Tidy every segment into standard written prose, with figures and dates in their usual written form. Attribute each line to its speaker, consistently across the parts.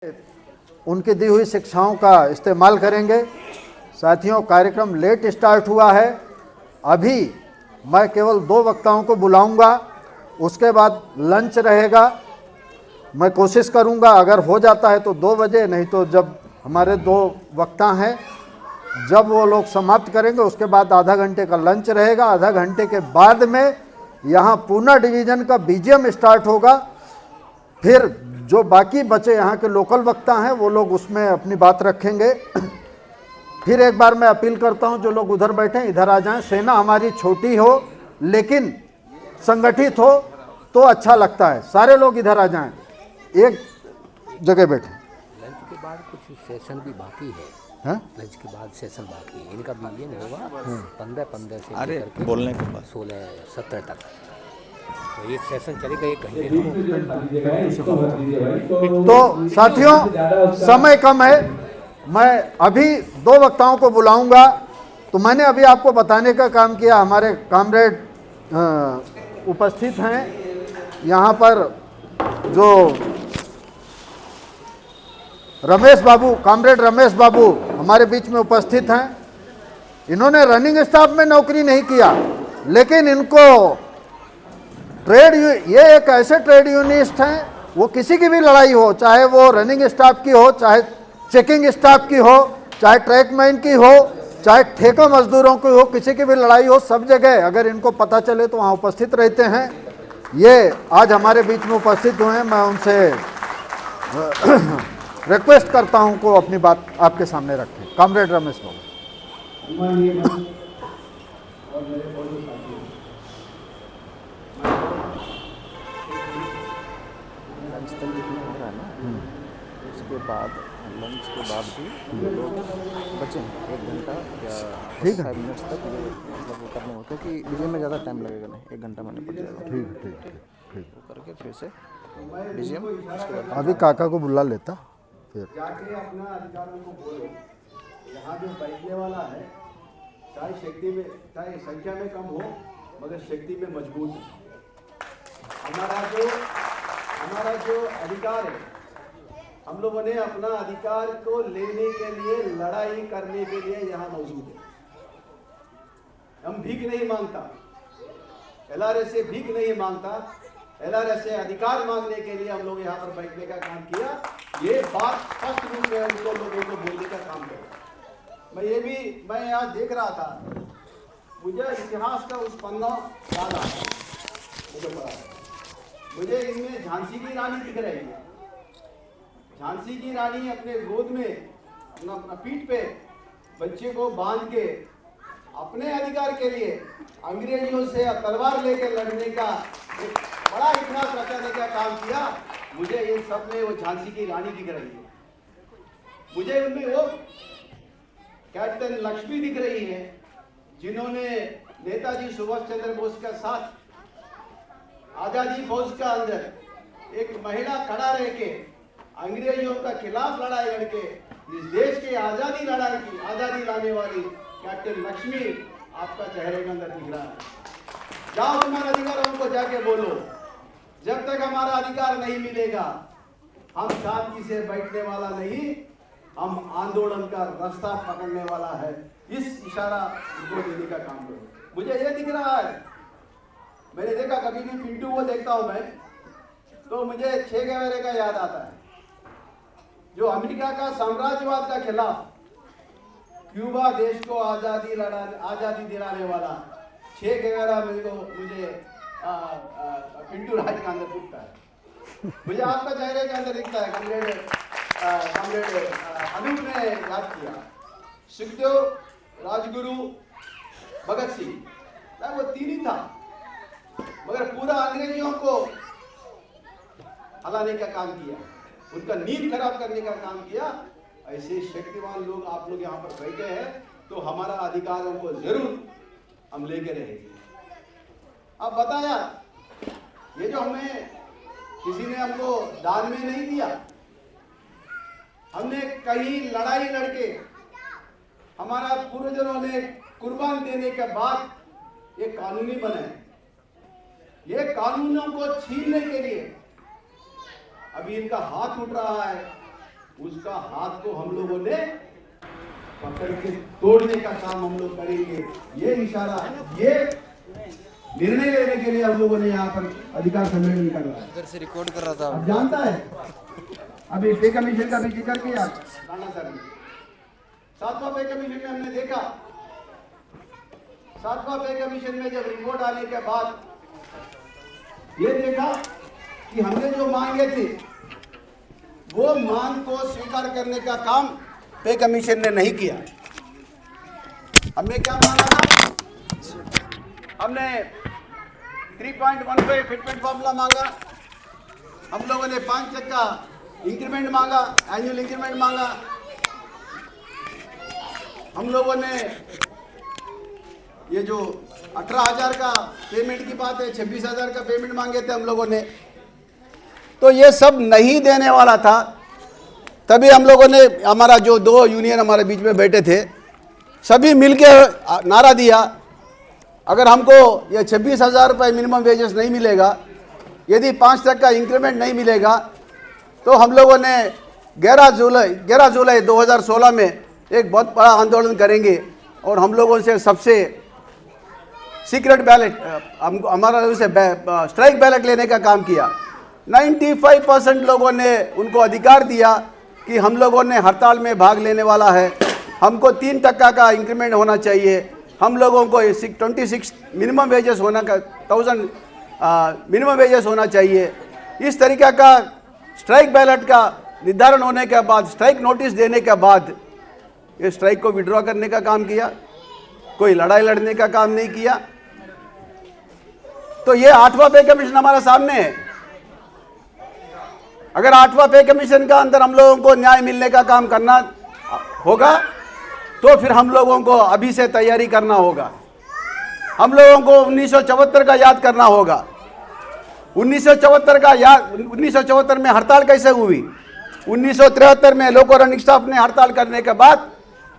Speaker 1: उनकी दी हुई शिक्षाओं का इस्तेमाल करेंगे। साथियों, कार्यक्रम लेट स्टार्ट हुआ है। अभी मैं केवल 2 वक्ताओं को बुलाऊंगा, उसके बाद लंच रहेगा। मैं कोशिश करूंगा, अगर हो जाता है तो 2 बजे, नहीं तो जब हमारे 2 वक्ता हैं जब वो लोग समाप्त करेंगे उसके बाद आधा घंटे का लंच रहेगा। आधा घंटे के बाद में यहाँ पूना डिवीज़न का बीजीएम स्टार्ट होगा। फिर जो बाकी बचे यहाँ के लोकल वक्ता हैं वो लोग उसमें अपनी बात रखेंगे। फिर एक बार मैं अपील करता हूँ, जो लोग उधर बैठे हैं इधर आ जाएं। सेना हमारी छोटी हो लेकिन संगठित हो तो अच्छा लगता है। सारे लोग इधर आ जाएं, एक जगह बैठे।
Speaker 2: लंच के बाद कुछ सेशन भी बाकी है। लंच के बाद सेशन बाकी है, इनका बीजीएम होगा 15 से लेकर
Speaker 3: बोलने के बाद
Speaker 2: 16-17 तक। तो एक सेशन चलेगा 1 घंटे।
Speaker 1: तो साथियों, समय कम है, मैं अभी 2 वक्ताओं को बुलाऊंगा। तो मैंने अभी आपको बताने का काम किया। हमारे कामरेड उपस्थित हैं यहाँ पर, जो रमेश बाबू, कामरेड रमेश बाबू हमारे बीच में उपस्थित हैं। इन्होंने रनिंग स्टाफ में नौकरी नहीं किया, लेकिन इनको ये एक ऐसे ट्रेड यूनियनिस्ट हैं, वो किसी की भी लड़ाई हो, चाहे वो रनिंग स्टाफ की हो, चाहे चेकिंग स्टाफ की हो, चाहे ट्रैकमैन की हो, चाहे ठेका मजदूरों की हो, किसी की भी लड़ाई हो, सब जगह अगर इनको पता चले तो वहाँ उपस्थित रहते हैं। ये आज हमारे बीच में उपस्थित हुए हैं। मैं उनसे रिक्वेस्ट करता हूं को अपनी बात आपके सामने रखें। कामरेड रमेश बाबू।
Speaker 3: लंच तक जितना हो रहा है ना, उसके बाद लंच के बाद भी हम लोग बचे 1 घंटा या 5 मिनट्स तक ये मतलब वो करने हो, क्योंकि बीजीएम में ज़्यादा टाइम लगेगा नहीं, 1 घंटा मैंने पड़ जाएगा।
Speaker 1: ठीक
Speaker 3: वो करके फिर से बीजीएम, उसके बाद
Speaker 1: अभी काका को बुला लेता। फिर
Speaker 4: जाके अपना अधिकारों को बोलो। यहाँ जो बैठने वाला है, चाहे शक्ति में, चाहे संख्या में कम हो, मगर शक्ति में मजबूत है। हमारा जो अधिकार है, हम लोगों ने अपना अधिकार को लेने के लिए, लड़ाई करने के लिए यहाँ मौजूद है। हम भीख नहीं मांगता, एलआरएस से भीख नहीं मांगता, एलआरएस से अधिकार मांगने के लिए हम लोग यहाँ पर बैठने का काम किया। ये बात स्पष्ट रूप में उनको लोगों को बोलने का काम करें। मैं यहाँ देख रहा था, मुझे इतिहास का उस पन्ना याद आ रहा, मुझे पता है। मुझे इनमें झांसी की रानी दिख रही है। झांसी की रानी अपने गोद में, अपना पीठ पे बच्चे को बांध के अपने अधिकार के लिए अंग्रेजों से तलवार लेकर लड़ने का एक बड़ा इतिहास रचने का काम किया। मुझे इन सब में वो झांसी की रानी दिख रही है। मुझे उनमें वो कैप्टन लक्ष्मी दिख रही है, जिन्होंने नेताजी सुभाष चंद्र बोस के साथ आजादी फौज का अंदर एक महिला खड़ा रह के अंग्रेजों का खिलाफ लड़ाई लड़के इस देश की आजादी लाने वाली कैप्टन लक्ष्मी आपका चेहरे के अंदर दिख रहा है। जाओ तुम्हारे अधिकारों को जाके बोलो। जब तक हमारा अधिकार नहीं मिलेगा, हम शांति से बैठने वाला नहीं, हम आंदोलन का रास्ता पकड़ने वाला है। इस इशारा उनको देने का काम करो। मुझे ये दिख रहा है, मैंने देखा, कभी भी पिंटू को देखता हूं मैं, तो मुझे छे गेवेरा का याद आता है, जो अमेरिका का साम्राज्यवाद का खिलाफ क्यूबा देश को आजादी दिलाने वाला छे गेवेरा मुझे पिंटू राज के अंदर दिखता है। मुझे आपका चेहरे के अंदर दिखता है। कॉमरेड अनूप ने याद किया, सुखदेव, राजगुरु, भगत सिंह, वो 3 ही था, मगर पूरा अंग्रेजियों को हलाने का काम किया, उनका नींद खराब करने का काम किया। ऐसे शक्तिवान लोग आप लोग यहाँ पर बैठे हैं, तो हमारा अधिकारों को जरूर हम लेके रहेंगे। अब बताया, ये जो हमें किसी ने हमको दान में नहीं दिया, हमने कहीं लड़ाई लड़के, हमारा पूर्वजों ने कुर्बान देने के बाद ये कानूनी बनाए। ये कानूनों को छीनने के लिए अभी इनका हाथ उठ रहा है, उसका हाथ को हम लोगों ने पकड़ के तोड़ने का काम हम लोग करेंगे। ये इशारा, ये निर्णय लेने के लिए हम लोगों ने यहाँ पर अधिकार सम्मेलन कर रहा है।
Speaker 5: इधर से रिकॉर्ड कर रहा था।
Speaker 4: अब जानता है, अभी पे कमीशन का भी जिक्र किया राणा सर ने। 7वां पे कमीशन में हमने देखा, 7वां पे कमीशन में जब रिपोर्ट आने के बाद ये देखा कि हमने जो मांगे थे वो मांग को स्वीकार करने का काम पे कमीशन ने नहीं किया। हमने क्या मांगा था? हमने 3.15 फिटमेंट फॉर्मूला मांगा, हम लोगों ने 5% इंक्रीमेंट मांगा, एनुअल इंक्रीमेंट मांगा, हम लोगों ने ये जो 18,000 का पेमेंट की बात है, 26,000 का पेमेंट मांगे थे हम लोगों ने। तो ये सब नहीं देने वाला था। तभी हम लोगों ने, हमारा जो 2 यूनियन हमारे बीच में बैठे थे, सभी मिलके नारा दिया, अगर हमको ये 26,000 रुपये मिनिमम वेजेस नहीं मिलेगा, यदि 5% का इंक्रीमेंट नहीं मिलेगा, तो हम लोगों ने 11 जुलाई 2016 में एक बहुत बड़ा आंदोलन करेंगे और हम लोगों से सबसे सीक्रेट बैलेट, हमारा से स्ट्राइक बैलेट लेने का काम किया। 95% लोगों ने उनको अधिकार दिया कि हम लोगों ने हड़ताल में भाग लेने वाला है, हमको 3% का इंक्रीमेंट होना चाहिए, हम लोगों को 26 मिनिमम वेजेस होना का 1000 मिनिमम वेजेस होना चाहिए। इस तरीक़ा का स्ट्राइक बैलेट का निर्धारण होने के बाद, स्ट्राइक नोटिस देने के बाद ये स्ट्राइक को विड्रॉ करने का काम किया, कोई लड़ाई लड़ने का काम नहीं किया। तो ये 8वां पे कमीशन हमारे सामने है। अगर 8वां पे कमीशन का अंदर हम लोगों को न्याय मिलने का काम करना होगा तो फिर हम लोगों को अभी से तैयारी करना होगा। हम लोगों को 1974 का याद करना होगा। 1974 में हड़ताल कैसे हुई? 1973 में लोको रनिंग स्टाफ ने हड़ताल करने के बाद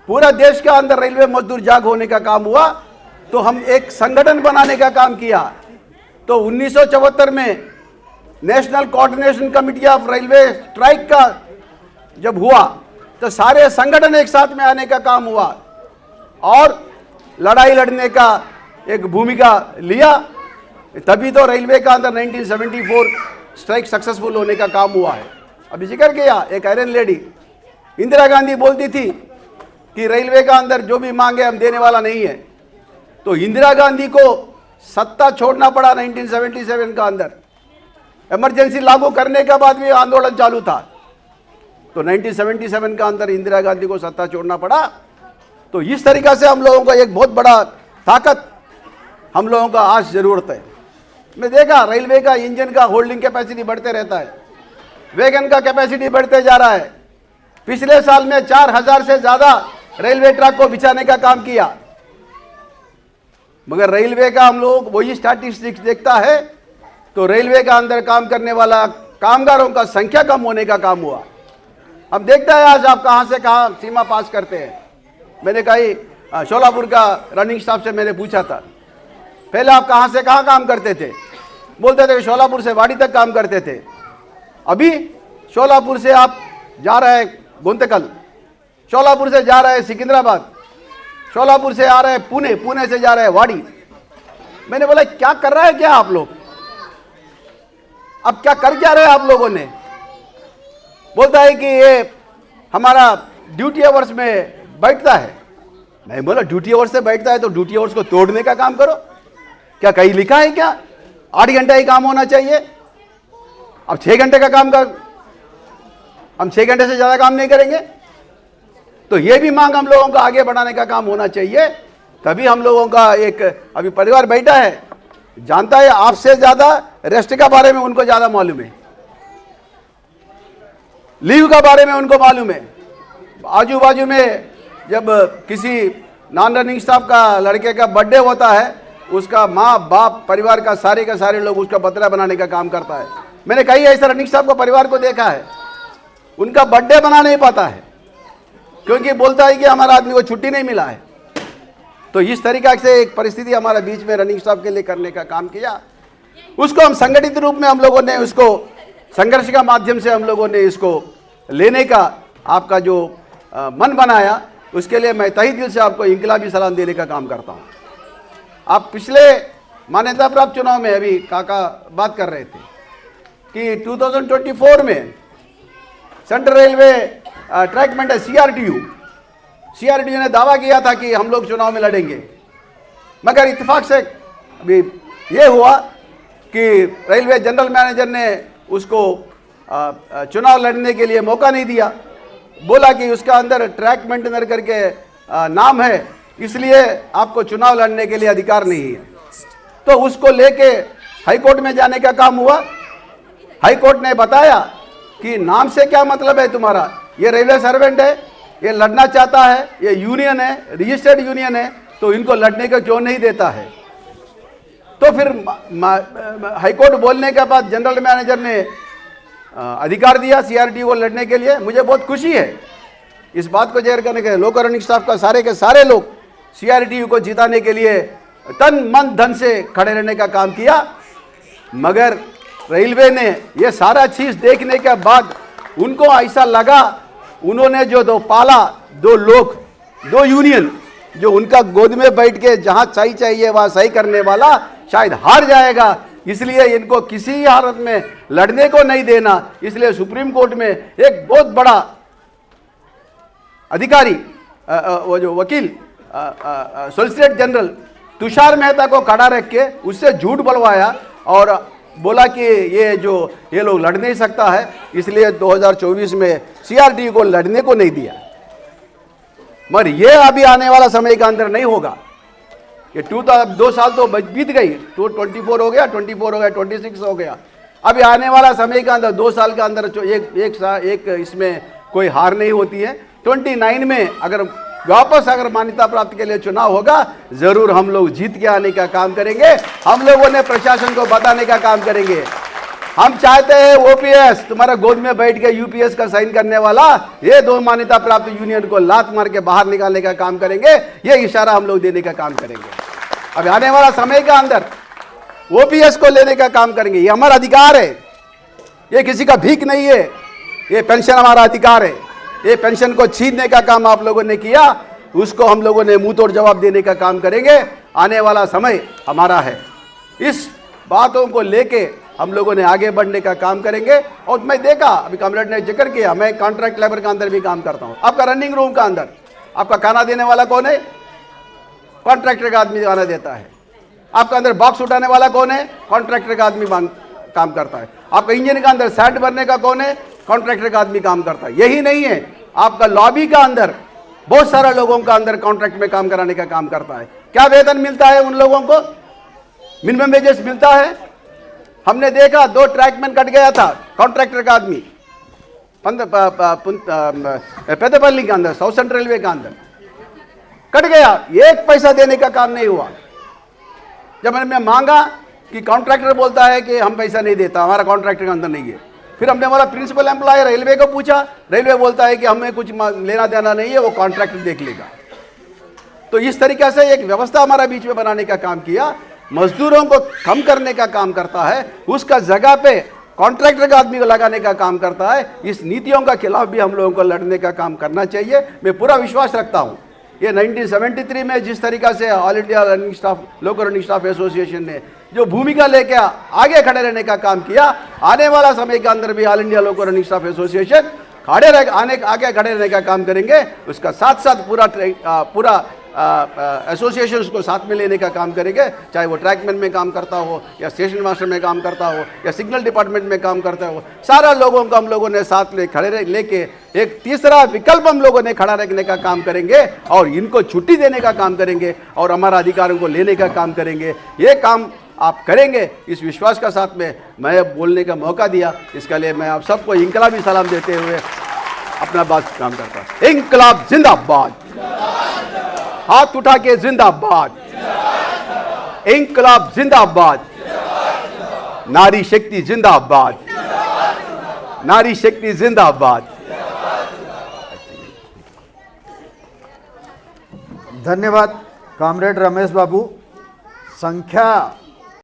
Speaker 4: पूरा देश के अंदर रेलवे मजदूर जाग होने का काम हुआ, तो हम एक संगठन बनाने का काम किया। तो 1974 में national coordination committee of railway strike का जब हुआ तो सारे संगठन एक साथ में आने का काम हुआ और लड़ाई लड़ने का एक भूमिका लिया, तभी तो रेलवे का अंदर 1974 स्ट्राइक सक्सेसफुल होने का काम हुआ है। अभी जिक्र किया, एक आयरन लेडी इंदिरा गांधी बोलती थी कि रेलवे का अंदर जो भी मांगे हम देने वाला नहीं है, तो इंदिरा गांधी को सत्ता छोड़ना पड़ा 1977 का अंदर। इमरजेंसी लागू करने के बाद भी आंदोलन चालू था, तो 1977 का अंदर इंदिरा गांधी को सत्ता छोड़ना पड़ा। तो इस तरीका से हम लोगों को एक बहुत बड़ा ताकत हम लोगों का आज जरूरत है। मैं देखा रेलवे का इंजन का होल्डिंग कैपेसिटी बढ़ते रहता है, वैगन का कैपेसिटी बढ़ते जा रहा है। पिछले साल में 4000 से ज़्यादा रेलवे ट्रैक को बिछाने का काम किया, मगर रेलवे का हम लोग वही स्टैटिस्टिक्स देखता है तो रेलवे का अंदर काम करने वाला कामगारों का संख्या कम होने का काम हुआ। हम देखता है आज आप कहाँ से कहाँ सीमा पास करते हैं। मैंने कहा शोलापुर का रनिंग स्टाफ से मैंने पूछा था, पहले आप कहाँ से कहाँ काम करते थे? बोलते थे शोलापुर से वाड़ी तक काम करते थे। अभी शोलापुर से आप जा रहे हैं गुंतकल, शोलापुर से जा रहे हैं सिकंदराबाद, शोलापुर से आ रहे हैं पुणे, पुणे से जा रहे हैं वाड़ी। मैंने बोला क्या कर रहा है क्या आप लोग? अब क्या कर क्या रहे हैं आप लोगों ने? बोलता है कि ये हमारा ड्यूटी आवर्स में बैठता है। मैं बोला ड्यूटी आवर्स से बैठता है तो ड्यूटी आवर्स को तोड़ने का काम करो। क्या कहीं लिखा है क्या 8 घंटा ही काम होना चाहिए? अब 6 घंटे का काम कर, हम 6 घंटे से ज़्यादा काम नहीं करेंगे। तो ये भी मांग हम लोगों का आगे बढ़ाने का काम होना चाहिए। तभी हम लोगों का एक अभी परिवार बैठा है, जानता है आपसे ज़्यादा रेस्ट का बारे में उनको ज़्यादा मालूम है, लीव का बारे में उनको मालूम है। आजू बाजू में जब किसी नॉन रनिंग स्टाफ का लड़के का बर्थडे होता है, उसका माँ बाप परिवार का सारे लोग उसका बतरा बनाने का काम करता है। मैंने कई ऐसे रनिंग स्टाफ का परिवार को देखा है, उनका बर्थडे बना नहीं पाता है क्योंकि बोलता है कि हमारा आदमी को छुट्टी नहीं मिला है। तो इस तरीका से एक परिस्थिति हमारे बीच में रनिंग स्टाफ के लिए करने का काम किया। उसको हम संगठित रूप में हम लोगों ने उसको संघर्ष का माध्यम से हम लोगों ने इसको लेने का आपका जो मन बनाया, उसके लिए मैं तहे दिल से आपको इंकलाबी सलाम देने का काम करता हूँ। आप पिछले मान्यता प्राप्त चुनाव में, अभी काका बात कर रहे थे कि 2024 में सेंट्रल रेलवे ट्रैक मेंटेन सीआरटीयू ने दावा किया था कि हम लोग चुनाव में लड़ेंगे, मगर इत्तेफाक से अभी ये हुआ कि रेलवे जनरल मैनेजर ने उसको चुनाव लड़ने के लिए मौका नहीं दिया। बोला कि उसका अंदर ट्रैक मेंटेनर करके नाम है, इसलिए आपको चुनाव लड़ने के लिए अधिकार नहीं है। तो उसको लेके हाई कोर्ट में जाने का काम हुआ। हाई कोर्ट ने बताया कि नाम से क्या मतलब है तुम्हारा, ये रेलवे सर्वेंट है, ये लड़ना चाहता है, ये यूनियन है, रजिस्टर्ड यूनियन है, तो इनको लड़ने का क्यों नहीं देता है। तो फिर हाई कोर्ट बोलने के बाद जनरल मैनेजर ने अधिकार दिया सीआरटीयू को लड़ने के लिए। मुझे बहुत खुशी है इस बात को जाहिर करने के, लोक रनिंग स्टाफ का सारे के सारे लोग सीआरटीयू को जिताने के लिए तन मन धन से खड़े रहने का काम किया। मगर रेलवे ने ये सारा चीज देखने के बाद उनको ऐसा लगा, उन्होंने जो दो लोग, दो यूनियन, जो उनका गोद में बैठ के जहां सही चाहिए वहां सही करने वाला शायद हार जाएगा, इसलिए इनको किसी हालत में लड़ने को नहीं देना। इसलिए सुप्रीम कोर्ट में एक बहुत बड़ा अधिकारी, वो जो वकील सॉलिसिटर जनरल तुषार मेहता को खड़ा रख के उससे झूठ बोलवाया और बोला कि ये लोग लड़ नहीं सकता है, इसलिए 2024 में सीआरटीयू को लड़ने को नहीं दिया। मगर ये अभी आने वाला समय के अंदर नहीं होगा। ये 2 साल तो बीत गई, 24 हो गया, 26 हो गया। अभी आने वाला समय के अंदर 2 साल के अंदर एक इसमें कोई हार नहीं होती है। 29 में अगर वापस मान्यता प्राप्त के लिए चुनाव होगा, जरूर हम लोग जीत के आने का काम करेंगे। हम लोगों ने प्रशासन को बताने का काम करेंगे। हम चाहते हैं ओपीएस तुम्हारा गोद में बैठ के यूपीएस का साइन करने वाला, ये 2 मान्यता प्राप्त यूनियन को लात मार के बाहर निकालने का काम करेंगे। ये इशारा हम लोग देने का काम करेंगे। अब आने वाला समय के अंदर ओपीएस को लेने का काम करेंगे। ये हमारा अधिकार है, ये किसी का भीख नहीं है। ये पेंशन हमारा अधिकार है। ये पेंशन को छीनने का काम आप लोगों ने किया, उसको हम लोगों ने मुंह तोड़ जवाब देने का काम करेंगे। आने वाला समय हमारा है। इस बातों को लेके हम लोगों ने आगे बढ़ने का काम करेंगे। और मैं देखा, अभी कॉमरेड ने जिक्र किया, मैं कॉन्ट्रैक्ट लेबर के अंदर भी काम करता हूं। आपका रनिंग रूम का अंदर आपका खाना देने वाला कौन है? कॉन्ट्रैक्टर का आदमी खाना देता है। आपका अंदर बॉक्स उठाने वाला कौन है? कॉन्ट्रैक्टर का आदमी काम करता है। आपका इंजन का अंदर सैट भरने का कौन है? कॉन्ट्रैक्टर का आदमी काम करता है। यही नहीं है, आपका लॉबी का अंदर बहुत सारा लोगों का अंदर कॉन्ट्रैक्ट में काम कराने का काम करता है। क्या वेतन मिलता है उन लोगों को? मिनिमम वेजेस मिलता है। हमने देखा 2 ट्रैकमैन कट गया था, कॉन्ट्रैक्टर का आदमी पेदपल्ली के अंदर, साउथ सेंट्रल रेलवे का अंदर कट गया। 1 पैसा देने का काम नहीं हुआ। जब मैंने मांगा कि कॉन्ट्रैक्टर बोलता है कि हम पैसा नहीं देता, हमारा कॉन्ट्रैक्टर के अंदर नहीं है। फिर हमने हमारा प्रिंसिपल एम्प्लॉयर रेलवे को पूछा, रेलवे बोलता है कि हमें कुछ लेना देना नहीं है, वो कॉन्ट्रैक्टर देख लेगा। तो इस तरीके से एक व्यवस्था हमारा बीच में बनाने का काम किया। मजदूरों को कम करने का काम करता है, उसका जगह पे कॉन्ट्रैक्टर का आदमी को लगाने का काम करता है। इस नीतियों का खिलाफ भी हम लोगों को लड़ने का काम करना चाहिए। मैं पूरा विश्वास रखता हूँ ये 1973 में जिस तरीका से ऑल इंडिया रनिंग स्टाफ लोक रनिंग स्टाफ एसोसिएशन ने जो भूमिका लेके आगे खड़े रहने का काम किया, आने वाला समय के अंदर भी ऑल इंडिया लोक रनिंग स्टाफ एसोसिएशन आगे खड़े रहने का काम करेंगे। उसका साथ साथ पूरा एसोसिएशन उसको साथ में लेने का काम करेंगे। चाहे वो ट्रैकमैन में काम करता हो, या स्टेशन मास्टर में काम करता हो, या सिग्नल डिपार्टमेंट में काम करता हो, सारा लोगों को हम लोगों ने साथ लेके एक तीसरा विकल्प हम लोगों ने खड़ा रखने का काम करेंगे और इनको छुट्टी देने का काम करेंगे और हमारा अधिकारों को लेने का काम करेंगे। ये काम आप करेंगे, इस विश्वास का साथ में मैं बोलने का मौका दिया। इसके लिए मैं आप सबको इंकलाबी सलाम देते हुए अपना बात काम करता हूँ। इंकलाब जिंदाबाद, हाथ उठा के जिंदाबाद, इंकलाब जिंदाबाद, नारी शक्ति जिंदाबाद, नारी शक्ति जिंदाबाद।
Speaker 1: धन्यवाद कॉमरेड रमेश बाबू। संख्या